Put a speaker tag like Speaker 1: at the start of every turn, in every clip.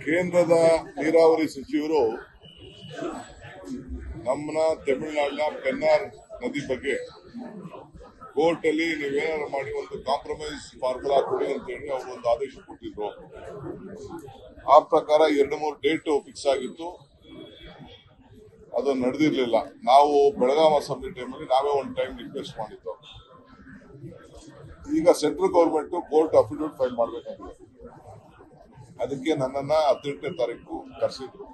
Speaker 1: ಕೇಂದ್ರದ ನೀರಾವರಿ ಸಚಿವರು ನಮ್ಮನ್ನ ತಮಿಳುನಾಡಿನ ಪೆನ್ನಾರ್ ನದಿ ಬಗ್ಗೆ ಕೋರ್ಟ್ ಅಲ್ಲಿ ನೀವೇನಾದ್ರು ಮಾಡಿ ಒಂದು ಕಾಂಪ್ರಮೈಸ್ ಫಾರ್ಮುಲಾ ಕೊಡಿ ಅಂತ ಹೇಳಿ ಅವರು ಒಂದು ಆದೇಶ ಕೊಟ್ಟಿದ್ರು. ಆ ಪ್ರಕಾರ 2-3 ಡೇಟ್ ಫಿಕ್ಸ್ ಆಗಿತ್ತು, ಅದು ನಡೆದಿರ್ಲಿಲ್ಲ. ನಾವು ಬೆಳಗಾವಿ ಅಸೆಂಬ್ಲಿ ಟೈಮಲ್ಲಿ ನಾವೇ ಒಂದು ಟೈಮ್ ರಿಕ್ವೆಸ್ಟ್ ಮಾಡಿದ್ದು. ಈಗ central government court affidavit file ಮಾಡಬೇಕಾಗಿದೆ. ಅದಕ್ಕೆ ನನ್ನನ್ನ 18ನೇ ತಾರೀಕು ಕರೆಸಿದ್ರು.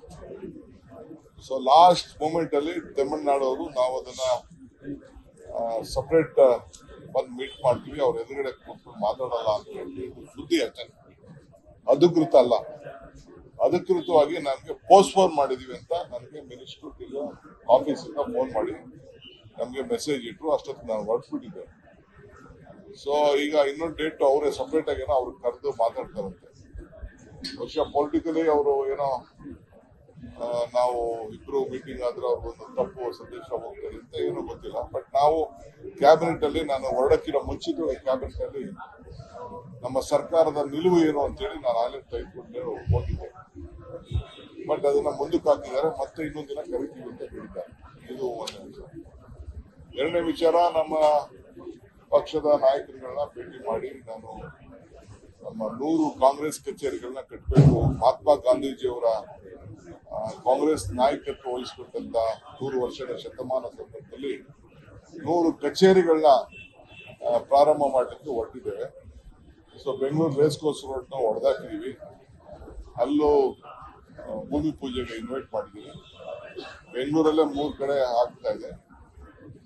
Speaker 1: ಸೊ ಲಾಸ್ಟ್ ಮೂಮೆಂಟ್ ಅಲ್ಲಿ ತಮಿಳುನಾಡು ಅವರು ನಾವು ಅದನ್ನ ಸಪರೇಟ್ ಬಂದು ಮೀಟ್ ಮಾಡ್ತೀವಿ, ಅವ್ರ ಎದುರುಗಡೆ ಕೂತ್ಕೊಂಡು ಮಾತಾಡಲ್ಲ ಅಂತ ಹೇಳಿ ಸುದ್ದಿ ಅಷ್ಟೇ, ಅಧಿಕೃತ ಅಲ್ಲ. ಅಧಿಕೃತವಾಗಿ ನನಗೆ ಪೋಸ್ಟ್ಪೋನ್ ಮಾಡಿದೀವಿ ಅಂತ ನನಗೆ ಮಿನಿಸ್ಟ್ರಿ ಆಫೀಸಿಂದ ಫೋನ್ ಮಾಡಿ ನಮಗೆ ಮೆಸೇಜ್ ಇಟ್ರು. ಅಷ್ಟೊತ್ತು ನಾನು ಹೊರಟ್ಬಿಟ್ಟಿದ್ದೆ. ಸೊ ಈಗ ಇನ್ನೊಂದು ಡೇಟ್ ಅವರೇ ಸಪರೇಟ್ ಆಗಿ ಏನೋ ಅವ್ರಿಗೆ ಕರೆದು ಮಾತಾಡ್ತಾರಂತೆ. ಬಹುಶಃ ಪೊಲಿಟಿಕಲಿ ಅವರು ಏನೋ ನಾವು ಇಬ್ರು ಮೀಟಿಂಗ್ ಆದ್ರೆ ಅವ್ರಿಗೊಂದು ತಪ್ಪು ಸಂದೇಶ ಹೋಗ್ತದೆ ಅಂತ ಏನೋ ಗೊತ್ತಿಲ್ಲ. ಬಟ್ ನಾವು ಕ್ಯಾಬಿನೆಟ್ ಅಲ್ಲಿ ನಾನು ಹೊರಡಕ್ಕಿರೋ ಮುಂಚಿತವಾಗಿ ಕ್ಯಾಬಿನೆಟ್ ಅಲ್ಲಿ ನಮ್ಮ ಸರ್ಕಾರದ ನಿಲುವು ಏನು ಅಂತೇಳಿ ನಾನು ಆಗಲೇ ತೆಗೆದುಕೊಂಡು ಹೋಗಿದ್ದೆ. ಬಟ್ ಅದನ್ನ ಮುಂದಕ್ಕೆ ಹಾಕಿದ್ದಾರೆ, ಮತ್ತೆ ಇನ್ನೊಂದು ದಿನ ಕರಿತೀವಿ ಅಂತ ಹೇಳಿದ್ದಾರೆ. ಇದು ಒಂದೇ ವಿಚಾರ. ಎರಡನೇ ವಿಚಾರ, ನಮ್ಮ ಪಕ್ಷದ ನಾಯಕರುಗಳನ್ನ ಭೇಟಿ ಮಾಡಿ ನಾನು ನಮ್ಮ 100 ಕಾಂಗ್ರೆಸ್ ಕಚೇರಿಗಳನ್ನ ಕಟ್ಟಬೇಕು, ಮಹಾತ್ಮ ಗಾಂಧೀಜಿಯವರ ಕಾಂಗ್ರೆಸ್ ನಾಯಕತ್ವ ವಹಿಸಿಕೊಟ್ಟಂತ 100 ವರ್ಷದ ಶತಮಾನ ಸಂದರ್ಭದಲ್ಲಿ 100 ಕಚೇರಿಗಳನ್ನ ಪ್ರಾರಂಭ ಮಾಡಲಿಕ್ಕೆ ಹೊರಟಿದ್ದೇವೆ. ಸೊ ಬೆಂಗಳೂರು ರೇಸ್ ಕೋರ್ಸ್ ರೋಡ್ನ ಹೊಡೆದಾಕಿದೀವಿ, ಅಲ್ಲೂ ಭೂಮಿ ಪೂಜೆಗೆ ಇನ್ವೈಟ್ ಮಾಡಿದೀವಿ. ಬೆಂಗಳೂರಲ್ಲೇ 3 ಕಡೆ ಆಗ್ತಾ ಇದೆ,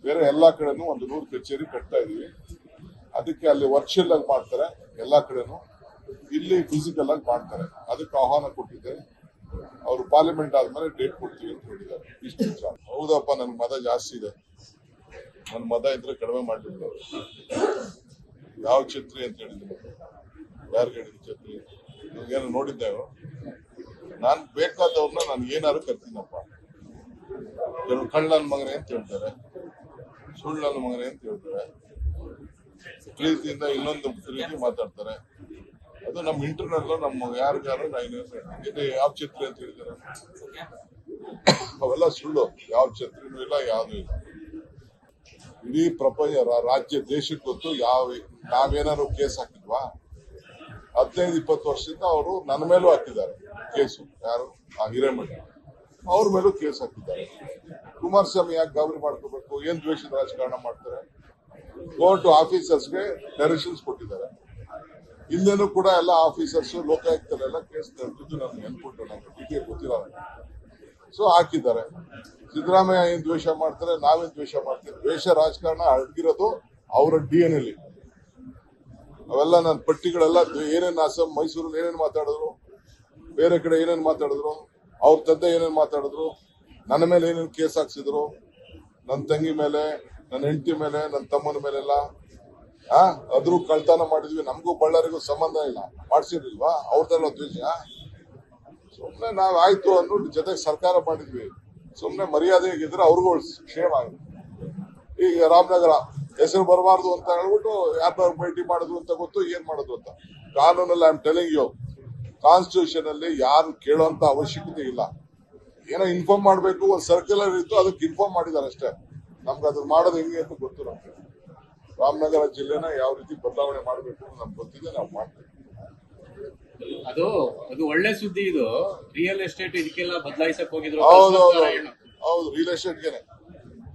Speaker 1: ಬೇರೆ ಎಲ್ಲಾ ಕಡೆನೂ ಒಂದು 100 ಕಚೇರಿ ಕಟ್ತಾ ಇದೀವಿ. ಅದಕ್ಕೆ ಅಲ್ಲಿ ವರ್ಚುವಲ್ ಆಗಿ ಮಾಡ್ತಾರೆ ಎಲ್ಲಾ ಕಡೆನೂ, ಇಲ್ಲಿ ಫಿಸಿಕಲ್ ಆಗಿ ಮಾಡ್ತಾರೆ. ಅದಕ್ಕೆ ಆಹ್ವಾನ ಕೊಟ್ಟಿದ್ದಾರೆ. ಅವರು ಪಾರ್ಲಿಮೆಂಟ್ ಆದ್ಮೇಲೆ ಡೇಟ್ ಕೊಡ್ತೀವಿ ಅಂತ ಹೇಳಿದ್ದಾರೆ. ಇಷ್ಟು ವಿಚಾರ. ಹೌದಪ್ಪ, ನನ್ ಮತ ಜಾಸ್ತಿ ಇದೆ, ನನ್ ಮತ ಇದ್ರೆ ಕಡಿಮೆ ಮಾಡ್ಬಿಟ್ಟು ಯಾವ ಛತ್ರಿ ಅಂತ ಹೇಳಿದ್ರು, ಯಾರು ಹೇಳಿದ್ರು ಛತ್ರಿ ಏನು ನೋಡಿದ್ದೇವೆ. ನಾನ್ ಬೇಕಾದವ್ರನ್ನ ನಾನು ಏನಾದ್ರು ಕರ್ತೀನಪ್ಪ. ಕೆಲವು ಕಳ್ಳ ನನ್ನ ಮಗನೇ ಅಂತ ಹೇಳ್ತಾರೆ, ಸುಳ್ಳು ನನ್ನ ಮಗನೇ ಅಂತ ಹೇಳ್ತಾರೆ, ಪ್ರೀತಿಯಿಂದ ಇನ್ನೊಂದು ಪ್ರೀತಿ ಮಾತಾಡ್ತಾರೆ. ಅದು ನಮ್ಮ ಇಂಟರ್ನಲ್ ನಮ್ಮ ಯಾರಿಗಾರು ಇದು ಯಾವ ಛತ್ರಿ ಅಂತ ಹೇಳಿದಾರೆ, ಅವೆಲ್ಲ ಸುಳ್ಳು. ಯಾವ ಛತ್ರಿನೂ ಇಲ್ಲ, ಯಾವ್ದು ಇಲ್ಲ. ಇಡೀ ಪ್ರಪಂಚ ರಾಜ್ಯ ದೇಶಕ್ಕೆ ಗೊತ್ತು. ನಾವೇನಾದ್ರು ಕೇಸ್ ಹಾಕಿದ್ವಾ? 15-20 ವರ್ಷದಿಂದ ಅವರು ನನ್ನ ಮೇಲೂ ಹಾಕಿದ್ದಾರೆ ಕೇಸು. ಯಾರು? ಆ ಹಿರೇಮಠ ಅವ್ರ ಮೇಲೂ ಕೇಸ್ ಹಾಕಿದ್ದಾರೆ. ಕುಮಾರಸ್ವಾಮಿ ಯಾಕೆ ಗಾಬರಿ ಮಾಡ್ಕೋಬೇಕು? ಏನ್ ದ್ವೇಷದ ರಾಜಕಾರಣ ಮಾಡ್ತಾರೆ? ಕೋರ್ಟ್ ಆಫೀಸರ್ಸ್ಗೆ ಡೈರೆಕ್ಷನ್ಸ್ ಕೊಟ್ಟಿದ್ದಾರೆ. ಇಲ್ಲೇನೂ ಕೂಡ ಎಲ್ಲ ಆಫೀಸರ್ಸ್ ಲೋಕಾಯುಕ್ತರೆಲ್ಲ ಕೇಸ್ ನಡೆದಿದ್ದು ನನ್ಗೆ ನೆನ್ಪಿಟ್ಟು ನಮ್ಗೆ ಡಿಟೇಲ್ ಗೊತ್ತಿಲ್ಲ. ಸೊ ಹಾಕಿದ್ದಾರೆ. ಸಿದ್ದರಾಮಯ್ಯ ಏನ್ ದ್ವೇಷ ಮಾಡ್ತಾರೆ, ನಾವೇನ್ ದ್ವೇಷ ಮಾಡ್ತೀವಿ? ದ್ವೇಷ ರಾಜಕಾರಣ ಅಡಗಿರೋದು ಅವರ DNA ಲಿ. ಅವೆಲ್ಲ ನನ್ನ ಪಟ್ಟಿಗಳೆಲ್ಲ ಏನೇನ್ ಮೈಸೂರಲ್ಲಿ ಏನೇನ್ ಮಾತಾಡಿದ್ರು, ಬೇರೆ ಕಡೆ ಏನೇನ್ ಮಾತಾಡಿದ್ರು, ಅವ್ರ ತಂದೆ ಏನೇನ್ ಮಾತಾಡಿದ್ರು, ನನ್ನ ಮೇಲೆ ಏನೇನ್ ಕೇಸ್ ಹಾಕ್ಸಿದ್ರು, ನನ್ನ ತಂಗಿ ಮೇಲೆ, ನನ್ನ ಹೆಂಡತಿ ಮೇಲೆ, ನನ್ನ ತಮ್ಮನ ಮೇಲೆಲ್ಲ ಅದ್ರೂ ಕಳ್ತನ ಮಾಡಿದ್ವಿ. ನಮಗೂ ಬಳ್ಳಾರಿಗೂ ಸಂಬಂಧ ಇಲ್ಲ, ಮಾಡ್ಸಿರ್ಲಿಲ್ವಾ? ಅವ್ರದೆಲ್ಲ ದ್ವೇಷ. ಸುಮ್ನೆ ನಾವ್ ಆಯ್ತು ಅಂದ್ಬಿಟ್ಟು ಜೊತೆಗೆ ಸರ್ಕಾರ ಮಾಡಿದ್ವಿ. ಸುಮ್ನೆ ಮರ್ಯಾದೆಗಿದ್ರೆ ಅವ್ರಿಗೂ ಕ್ಷೇಮ ಆಗಿದೆ. ಈಗ ರಾಮನಗರ ಹೆಸರು ಬರಬಾರ್ದು ಅಂತ ಹೇಳ್ಬಿಟ್ಟು ಯಾರು ಭೇಟಿ ಮಾಡಿದ್ರು ಅಂತ ಗೊತ್ತು, ಏನ್ ಮಾಡೋದು ಅಂತ. ಕಾನೂನಲ್ಲಿ I am telling you, constitution ಅಲ್ಲಿ ಯಾರು ಕೇಳುವಂತ ಅವಶ್ಯಕತೆ ಇಲ್ಲ. ಏನೋ ಇನ್ಫಾರ್ಮ್ ಮಾಡ್ಬೇಕು, ಒಂದು ಸರ್ಕ್ಯುಲರ್ ಇತ್ತು, ಅದಕ್ಕೆ ಇನ್ಫಾರ್ಮ್ ಮಾಡಿದ್ದಾರೆ ಅಷ್ಟೇ. ನಮ್ಗೆ ಅದನ್ನ ಮಾಡೋದು ಹೆಂಗೆ ಅಂತ ಗೊತ್ತು. ನಮ್ಗೆ ರಾಮನಗರ ಜಿಲ್ಲೆನ ಯಾವ ರೀತಿ ಬದಲಾವಣೆ ಮಾಡಬೇಕು ನಮ್ಗೆ ಗೊತ್ತಿದೆ, ನಾವು ಮಾಡ್ತೀವಿ.
Speaker 2: ಅದು ಒಳ್ಳೆ ಸುದ್ದಿ. ಇದು ರಿಯಲ್ ಎಸ್ಟೇಟ್ ಇದಕ್ಕೆಲ್ಲ ಬದಲಾಯಿಸಕ್ ಹೋಗಿದ್ರು.
Speaker 1: ಹೌದು, ರಿಯಲ್ ಎಸ್ಟೇಟ್ಗೆನೆ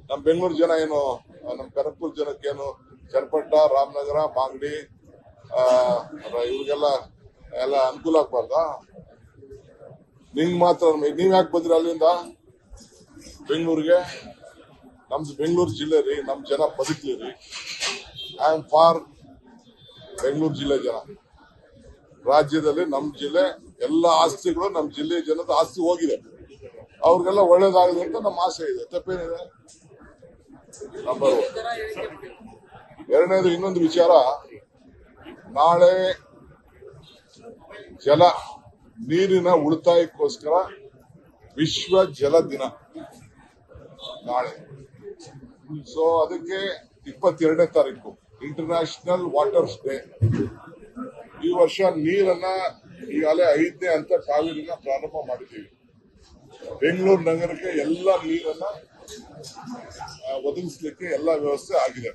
Speaker 1: ನಮ್ ಬೆಂಗಳೂರು ಜನ ಏನು, ನಮ್ ಕನಕಪುರ ಜನಕ್ಕೇನು ಚನ್ನಪಟ್ಟ, ರಾಮನಗರ, ಮಾಗಡಿ ಇವ್ರಿಗೆಲ್ಲ ಎಲ್ಲ ಅನುಕೂಲ ಆಗ್ಬಾರ್ದಾ? ನಿಂಗ್ ಮಾತ್ರ ನೀವ್ ಯಾಕೆ ಬಂದ್ರಿ ಅಲ್ಲಿಂದ ಬೆಂಗಳೂರಿಗೆ? ನಮ್ದು ಬೆಂಗಳೂರು ಜಿಲ್ಲೆ ರೀ, ನಮ್ ಜನ ಬದುಕ್ಲಿ ರೀ. ಐ ಆಮ್ ಫಾರ್ ಬೆಂಗಳೂರು ಜಿಲ್ಲೆ ಜನ. ರಾಜ್ಯದಲ್ಲಿ ನಮ್ ಜಿಲ್ಲೆ ಎಲ್ಲ ಆಸ್ತಿಗಳು ನಮ್ ಜಿಲ್ಲೆ ಜನದ ಆಸ್ತಿ ಹೋಗಿದೆ, ಅವ್ರಿಗೆಲ್ಲ ಒಳ್ಳೇದಾಗಲಿ ಅಂತ ನಮ್ಮ ಆಸೆ ಇದೆ. ತಪ್ಪೇನಿದೆ? ನಂಬರ್ 1. ಎರಡನೇದು, ಇನ್ನೊಂದು ವಿಚಾರ, ನಾಳೆ ನೀರಿನ ಉಳಿತಾಯಕ್ಕೋಸ್ಕರ ವಿಶ್ವ ಜಲ ದಿನ ನಾಳೆ. ಸೊ ಅದಕ್ಕೆ 22ನೇ ತಾರೀಕು ಇಂಟರ್ನ್ಯಾಷನಲ್ ವಾಟರ್ಸ್ ಡೇ. ಈ ವರ್ಷ ನೀರನ್ನ ಈಗಾಗಲೇ 5ನೇ ಹಂತ ಕಾವೇರಿನ ಪ್ರಾರಂಭ ಮಾಡಿದ್ದೀವಿ. ಬೆಂಗಳೂರು ನಗರಕ್ಕೆ ಎಲ್ಲ ನೀರನ್ನ ಒದಗಿಸ್ಲಿಕ್ಕೆ ಎಲ್ಲ ವ್ಯವಸ್ಥೆ ಆಗಿದೆ.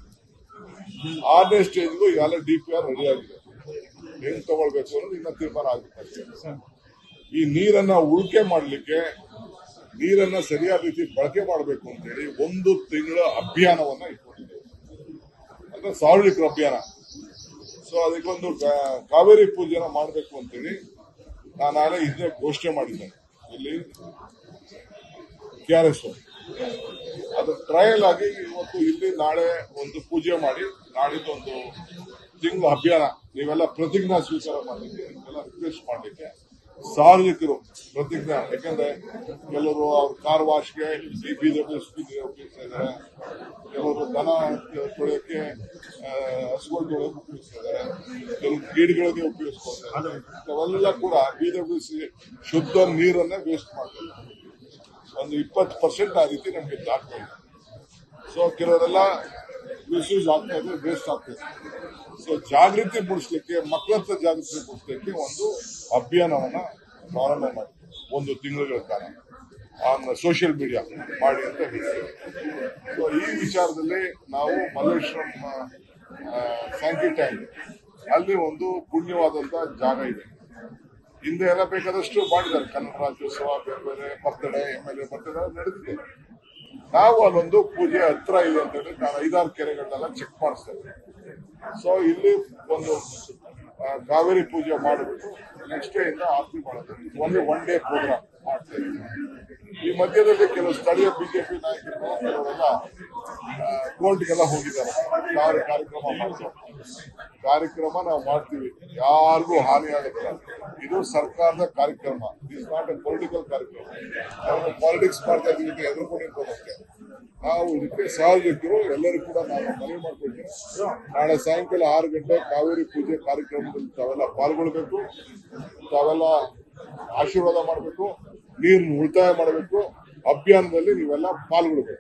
Speaker 1: 6ನೇ ಸ್ಟೇಜ್ಗೂ ಈಗಾಗಲೇ DPR ರೆಡಿ ಆಗಿದೆ. ಹೆಂಗ್ ತಗೊಳ್ಬೇಕು ಅನ್ನೋದು ಇನ್ನ ತೀರ್ಮಾನ ಆಗ್ಬೇಕಷ್ಟೇ. ಈ ನೀರನ್ನ ಉಳಿಕೆ ಮಾಡ್ಲಿಕ್ಕೆ, ನೀರನ್ನ ಸರಿಯಾದ ರೀತಿ ಬಳಕೆ ಮಾಡಬೇಕು ಅಂತೇಳಿ 1 ತಿಂಗಳ ಅಭಿಯಾನವನ್ನ ಇಟ್ಕೊಂಡಿದ್ದೇವೆ. ಅಂದ್ರೆ ಸಾರ್ವಜನಿಕರ ಅಭಿಯಾನ. ಸೊ ಅದಕ್ಕೊಂದು ಕಾವೇರಿ ಪೂಜೆನ ಮಾಡಬೇಕು ಅಂತೇಳಿ ನಾಳೆ ಹಿಂದೆ ಘೋಷಣೆ ಮಾಡಿದ್ದೇನೆ. ಇಲ್ಲಿ KRS ಅದು ಟ್ರಯಲ್ ಆಗಿ ಇವತ್ತು ಇಲ್ಲಿ ನಾಳೆ ಒಂದು ಪೂಜೆ ಮಾಡಿ ನಾಡಿದ್ದು ಒಂದು ತಿಂಗಳ ಅಭಿಯಾನ ನೀವೆಲ್ಲ ಪ್ರತಿಜ್ಞಾ ಸ್ವೀಕಾರ ಮಾಡಲಿಕ್ಕೆ, ನಿಮ್ಗೆಲ್ಲ ರಿಕ್ವೆಸ್ಟ್ ಮಾಡಲಿಕ್ಕೆ ಸಾರ್ವಜನಿಕರು ಪ್ರತಿಜ್ಞಾ. ಯಾಕಂದ್ರೆ ಕೆಲವರು ಅವ್ರ ಕಾರ್ ವಾಶ್ಗೆ BWSP ಉಪಯೋಗಿಸ್ತಾ ಇದ್ದಾರೆ, ಕೆಲವರು ದನ ತೊಳೆಯೋಕೆ ಹಸುಗಳು ತೊಳೆಯೋಕೆ ಉಪಯೋಗಿಸ್ತಾ ಇದ್ದಾರೆ, ಕೆಲವು ಗಿಡಗಳಿಗೆ ಉಪಯೋಗಿಸ್ಕೊಳ್ತಾರೆ. ಅವೆಲ್ಲ ಕೂಡ BWC ಶುದ್ಧ ನೀರನ್ನೇ ವೇಸ್ಟ್ ಮಾಡ್ತಾರೆ. ಒಂದು 20% ಆ ರೀತಿ ನಮ್ಗೆ ಆಗ್ತಾ ಇದೆ. ಸೊ ಕೆಲವರೆಲ್ಲ ಮಿಸ್ಯೂಸ್ ಆಗ್ತಾ ಇದೆ, ವೇಸ್ಟ್ ಆಗ್ತಾ ಇದೆ. ಸೊ ಜಾಗೃತಿ ಮೂಡಿಸ್ಲಿಕ್ಕೆ, ಮಕ್ಕಳಂತ ಜಾಗೃತಿ ಮೂಡಿಸ್ಲಿಕ್ಕೆ ಒಂದು ಅಭಿಯಾನವನ್ನ ಪ್ರಾರಂಭ ಮಾಡಿ 1 ತಿಂಗಳ ಕಾಲ ಆನ್ ಸೋಷಿಯಲ್ ಮೀಡಿಯಾ ಮಾಡಿ ಅಂತ ಹೇಳ್ತೇವೆ. ಸೊ ಈ ವಿಚಾರದಲ್ಲಿ ನಾವು ಮಲ್ಲೇಶ್ವರಂ ಸ್ಯಾಂಕಿ ಟ್ಯಾಂಕ್ ಅಲ್ಲಿ ಒಂದು ಪುಣ್ಯವಾದಂತ ಜಾಗ ಇದೆ. ಹಿಂದೆ ಎಲ್ಲ ಬೇಕಾದಷ್ಟು ಮಾಡಿದ್ದಾರೆ. ಕನ್ನಡ ರಾಜ್ಯೋತ್ಸವ, ಬೇರೆ ಬೇರೆ ಬರ್ತಡೇ, MLA ಬರ್ತಡೇ ನಡೆದಿದೆ. ನಾವು ಅಲ್ಲೊಂದು ಪೂಜೆ ಹತ್ರ ಇದೆ ಅಂತ ಹೇಳಿ ನಾನು 5-6 ಕೆರೆಗಳನ್ನೆಲ್ಲ ಚೆಕ್ ಮಾಡಿಸ್ತೇವೆ. ಸೊ ಇಲ್ಲಿ ಒಂದು ಕಾವೇರಿ ಪೂಜೆ ಮಾಡಿಬಿಟ್ಟು ನೆಕ್ಸ್ಟ್ ಡೇ ಇಂದ ಆರತಿ ಮಾಡೋದು. ಓನ್ಲಿ 1 ಡೇ ಪ್ರೋಗ್ರಾಮ್ ಮಾಡ್ತಾ ಇದ್ದೀವಿ. ಈ ಮಧ್ಯದಲ್ಲಿ ಕೆಲವು ಸ್ಥಳೀಯ BJP ನಾಯಕರು ಕೆಲವರೆಲ್ಲ ಕೋರ್ಟ್ಗೆಲ್ಲ ಹೋಗಿದ್ದಾರೆ. ಕಾರ್ಯಕ್ರಮ ಮಾಡ್ತಾರೆ. ಕಾರ್ಯಕ್ರಮ ನಾವು ಮಾಡ್ತೀವಿ, ಯಾರಿಗೂ ಹಾನಿ ಆಗುತ್ತಿಲ್ಲ. ಇದು ಸರ್ಕಾರದ ಕಾರ್ಯಕ್ರಮ. ಇಸ್ ನಾಟ್ ಎ ಪೊಲಿಟಿಕಲ್ ಕಾರ್ಯಕ್ರಮ. ನಾವು ಪಾಲಿಟಿಕ್ಸ್ ಮಾಡ್ತಾ ಇದೀವಿ ಅಂತ ಎದುರ್ಕೊಂಡಿರ್ಬೋದಕ್ಕೆ. ನಾವು ಇದಕ್ಕೆ ಸಾರ್ವಜನಿಕರು ಎಲ್ಲರೂ ಕೂಡ ನಾನು ಮನವಿ ಮಾಡ್ಕೊಳ್ತೀನಿ. ನಾಳೆ ಸಾಯಂಕಾಲ 6 ಗಂಟೆ ಕಾವೇರಿ ಪೂಜೆ ಕಾರ್ಯಕ್ರಮದಲ್ಲಿ ತಾವೆಲ್ಲ ಪಾಲ್ಗೊಳ್ಬೇಕು. ತಾವೆಲ್ಲ ಆಶೀರ್ವಾದ ಮಾಡಬೇಕು, ನೀರನ್ನು ಉಳಿತಾಯ ಮಾಡಬೇಕು. ಅಭಿಯಾನದಲ್ಲಿ ನೀವೆಲ್ಲ ಪಾಲ್ಗೊಳ್ಬೇಕು.